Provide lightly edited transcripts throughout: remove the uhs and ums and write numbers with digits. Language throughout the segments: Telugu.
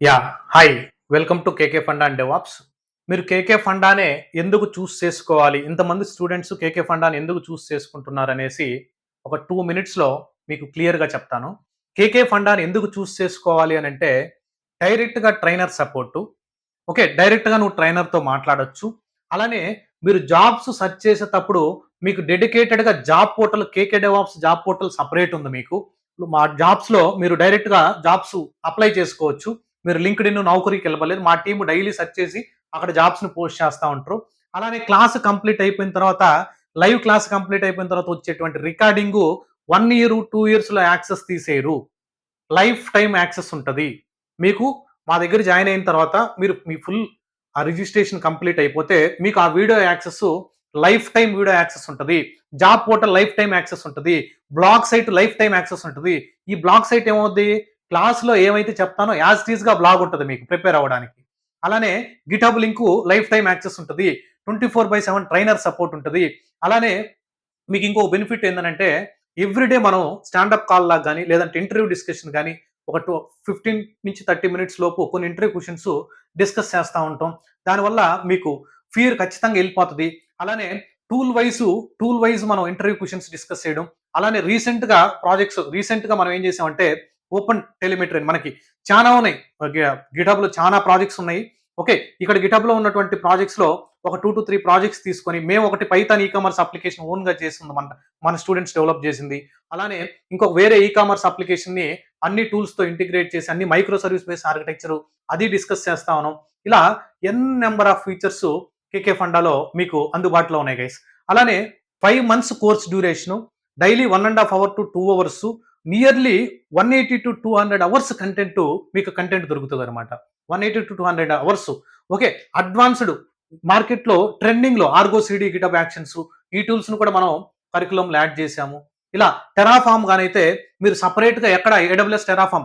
Hi. Welcome to KK funda and DevOps. మీరు కేకే ఫండానే ఎందుకు చూస్ చేసుకోవాలి? ఇంతమంది స్టూడెంట్స్ కేకే ఫండాని ఎందుకు చూస్ చేసుకుంటున్నారనేసి ఒక 2 మినిట్స్‌లో మీకు క్లియర్‌గా చెప్తాను. కేకే ఫండాని ఎందుకు చూస్ చేసుకోవాలి అనంటే డైరెక్ట్‌గా ట్రైనర్ సపోర్టు. ఓకే. డైరెక్ట్‌గా నువ్వు ట్రైనర్‌తో మాట్లాడొచ్చు. అలానే మీరు జాబ్స్ సెర్చ్ చేసేటప్పుడు మీకు డెడికేటెడ్‌గా జాబ్ పోర్టల్ కేకే డెవాప్స్ జాబ్ పోర్టల్ సెపరేట్ ఉంది మీకు. మా జాబ్స్‌లో మీరు డైరెక్ట్‌గా జాబ్స్ అప్లై చేసుకోవచ్చు. మీరు లింక్డ్ఇన్, నౌకరీకి వెళ్ళలేదు. మా టీమ్ డైలీ సెర్చ్ చేసి అక్కడ జాబ్స్‌ని పోస్ట్ చేస్తా ఉంటారు. అలానే క్లాస్ కంప్లీట్ అయిపోయిన తర్వాత లైవ్ క్లాస్ కంప్లీట్ అయిపోయిన తర్వాత వచ్చేటువంటి రికార్డింగు 1 ఇయర్, 2 ఇయర్స్‌లో యాక్సెస్ తీసేయరు. లైఫ్ టైమ్ యాక్సెస్ ఉంటది. మీకు మా దగ్గర జాయిన్ అయిన తర్వాత మీరు మీ ఫుల్ రిజిస్ట్రేషన్ కంప్లీట్ అయిపోతే మీకు ఆ video access lifetime video access ఉంటది. Job portal lifetime access ఉంటది. Blog site lifetime access ఉంటది. ఈ బ్లాగ్ సైట్ ఏమవుద్ది? క్లాస్‌లో ఏమైతే చెప్తానో యాజ్ ఇట్ ఈస్‌గా బ్లాగ్ ఉంటది మీకు ప్రిపేర్ అవ్వడానికి. అలానే GitHub link lifetime access ఉంటది. 24/7 ట్రైనర్ సపోర్ట్ ఉంటది. అలానే మీకు ఇంకో బెనిఫిట్ ఏందనంటే ఎవ్రీడే మనం స్టాండప్ కాల్ లాగా గానీ, లేదంటే ఇంటర్వ్యూ డిస్కషన్ గానీ, ఒక 15-30 మినిట్స్ లోపు కొన్ని ఇంటర్వ్యూ క్వెషన్స్ డిస్కస్ చేస్తా ఉంటాం. దానివల్ల మీకు ఫియర్ ఖచ్చితంగా ఎళ్ళిపోతది. అలానే టూల్ వైస్ మనం ఇంటర్వ్యూ క్వెషన్స్ డిస్కస్ చేయడం. అలానే రీసెంట్‌గా మనం ఏం చేసామంటే ఓపెన్ టెలిమెట్రీ అని మనకి చానా ఉన్నాయి. గిటబ్‌లో చానా ప్రాజెక్ట్స్ ఉన్నాయి. ఓకే. ఇక్కడ గిటబ్‌లో ఉన్నటువంటి ప్రాజెక్ట్స్‌లో ఒక 2-3 ప్రాజెక్ట్స్ తీసుకొని మేము ఒకటి పైథాన్ ఈకామర్స్ అప్లికేషన్ ఓన్‌గా చేసింది మన స్టూడెంట్స్ డెవలప్ చేసింది. అలానే ఇంకొక వేరే ఈకామర్స్ అప్లికేషన్‌ని అన్ని టూల్స్‌తో ఇంటిగ్రేట్ చేసి అన్ని మైక్రో సర్వీస్ బేస్డ్ ఆర్కిటెక్చర్ అది డిస్కస్ చేస్తా ఉన్నాం. ఇలా నెంబర్ ఆఫ్ ఫీచర్స్ కేకే ఫండాలో మీకు అందుబాటులో ఉన్నాయి గైస్. అలానే 5 months course duration, daily 1 ½ hour to 2 hours, nearly 180-200 hours మీకు కంటెంట్ దొరుకుతదనమాట. 180-200 అవర్స్. ఓకే. అడ్వాన్స్‌డ్ మార్కెట్‌లో ట్రెండింగ్‌లో ఆర్గో సీడీ, గిటబ్ యాక్షన్స్ ఈ టూల్స్‌ని కూడా మనం కరిక్యులంలో యాడ్ చేశాము. ఇలా టెరాఫార్మ్ గానైతే మీరు సెపరేట్‌గా ఎక్కడ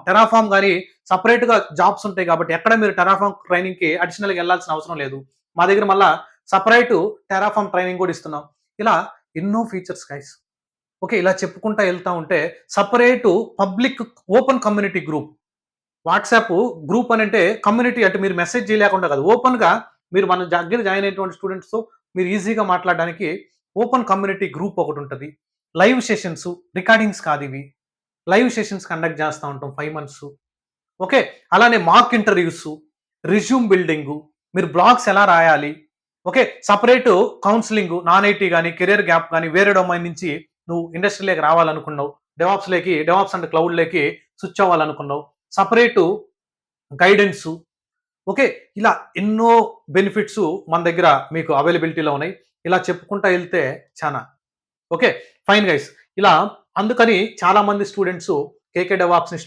టెరాఫార్మ్ గాని సెపరేట్‌గా జాబ్స్ ఉంటాయి కాబట్టి ఎక్కడ మీరు టెరాఫార్మ్ ట్రైనింగ్‌కి అడిషనల్‌గా ఎళ్ళాల్సిన అవసరం లేదు. మా దగ్గర మళ్ళా సెపరేటు టెరాఫార్మ్ ట్రైనింగ్ కూడా ఇస్తున్నాం. ఇలా ఎన్నో ఫీచర్స్ గైస్. ఓకే. ఇలా చెప్పుకుంటా ఎళ్తా ఉంటే separate public open community group. WhatsApp group అనంటే కమ్యూనిటీ అంటే మీరు మెసేజ్ చేయలేకుండా కాదు. ఓపెన్‌గా మీరు మన దగ్గర జాయిన్ అయినటువంటి స్టూడెంట్స్‌తో మీరు ఈజీగా మాట్లాడడానికి ఓపెన్ కమ్యూనిటీ గ్రూప్ ఒకటుంటది. లైవ్ సెషన్స్, రికార్డింగ్స్ కాదివి. లైవ్ సెషన్స్ కండక్ట్ చేస్తా ఉంటాం 5 మంత్స్. ఓకే. అలానే మాక్ ఇంటర్వ్యూస్, రెజ్యూమ్ బిల్డింగు, మీరు బ్లాగ్స్ ఎలా రాయాలి? Okay. Separate counselling, non IT గాని, కెరియర్ గ్యాప్ గాని, వేరే డొమైన్ నుంచి నువ్వు ఇండస్ట్రీలోకి రావాలనుకున్నావు. డెవాప్స్ అండ్ క్లౌడ్‌లోకి స్విచ్ అవ్వాలనుకున్నావు. Separate guidance. ఓకే. ఇలా ఎన్నో బెనిఫిట్స్ మన దగ్గర మీకు అవైలబిలిటీలో ఉన్నాయి. ఇలా చెప్పుకుంటా ఎళ్తే చానా. ఓకే. Fine guys. ఇలా అందుకని చాలామంది స్టూడెంట్స్ కేకే డెవాప్స్‌ని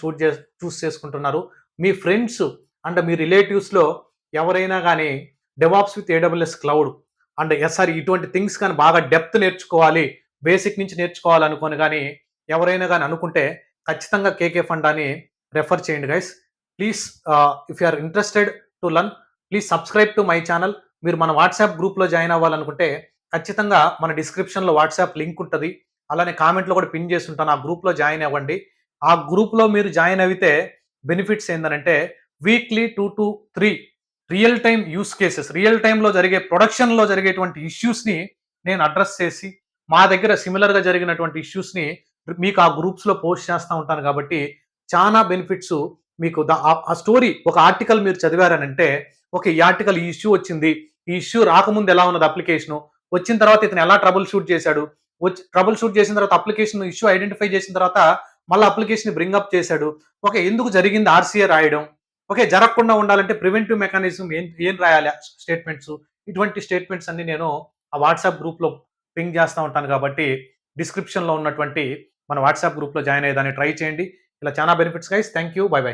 చూస్ చేసుకుంటున్నారు. మీ ఫ్రెండ్స్ అండ్ మీ రిలేటివ్స్‌లో ఎవరైనా గాని DevOps with AWS cloud and SR ఇటువంటి థింగ్స్ గాని బాగా డెప్త్ నేర్చుకోవాలి, బేసిక్ నుంచి నేర్చుకోవాలనుకోని గాని ఎవరైనా గాని అనుకుంటే ఖచ్చితంగా కేకే ఫండాని రెఫర్ చేయండి guys. Please if you are interested to learn please subscribe to my channel. మీరు మన వాట్సాప్ గ్రూప్‌లో జాయిన్ అవ్వాలనుకుంటే ఖచ్చితంగా మన డిస్క్రిప్షన్‌లో వాట్సాప్ లింక్ ఉంటది. అలానే కామెంట్‌లో కూడా పిన్ చేసి ఉంటాను. ఆ గ్రూప్‌లో జాయిన్ అవ్వండి. ఆ గ్రూప్‌లో మీరు జాయిన్ అవితే బెనిఫిట్స్ ఏందనంటే weekly 2-3 real time use cases, real టైమ్‌లో ప్రొడక్షన్‌లో జరిగేటువంటి ఇష్యూస్‌ని నేను అడ్రెస్ చేసి మా దగ్గర సిమిలర్‌గా జరిగినటువంటి ఇష్యూస్‌ని మీకు ఆ గ్రూప్స్‌లో పోస్ట్ చేస్తా ఉంటాను కాబట్టి చానా బెనిఫిట్స్ మీకు ఆ స్టోరీ ఒక ఆర్టికల్ మీరు చదివారనంటే ఓకే. ఈ ఆర్టికల్ ఈ ఇష్యూ వచ్చింది. ఈ ఇష్యూ రాకముందు ఎలా ఉన్నది అప్లికేషను. వచ్చిన తర్వాత ఇతను ఎలా ట్రబుల్ షూట్ చేశాడు. ట్రబుల్ షూట్ చేసిన తర్వాత అప్లికేషన్ ఇష్యూ ఐడెంటిఫై చేసిన తర్వాత మళ్ళీ అప్లికేషన్ బ్రింగ్ అప్ చేశాడు. ఓకే. ఎందుకు జరిగింది ఆర్‌సీఏ రాయడం. ఓకే. జరగకుండా ఉండాలంటే ప్రివెంటివ్ మెకానిజం ఏం ఏం రాయాలి స్టేట్మెంట్స్. ఇటువంటి స్టేట్మెంట్స్ అన్ని నేను ఆ వాట్సాప్ గ్రూప్‌లో పింగ్ చేస్తా ఉంటాను కాబట్టి డిస్క్రిప్షన్‌లో ఉన్నటువంటి మన వాట్సాప్ గ్రూప్‌లో జాయిన్ అయ్యేదాన్ని ట్రై చేయండి. ఇలా చాలా benefits guys. Thank you. By by.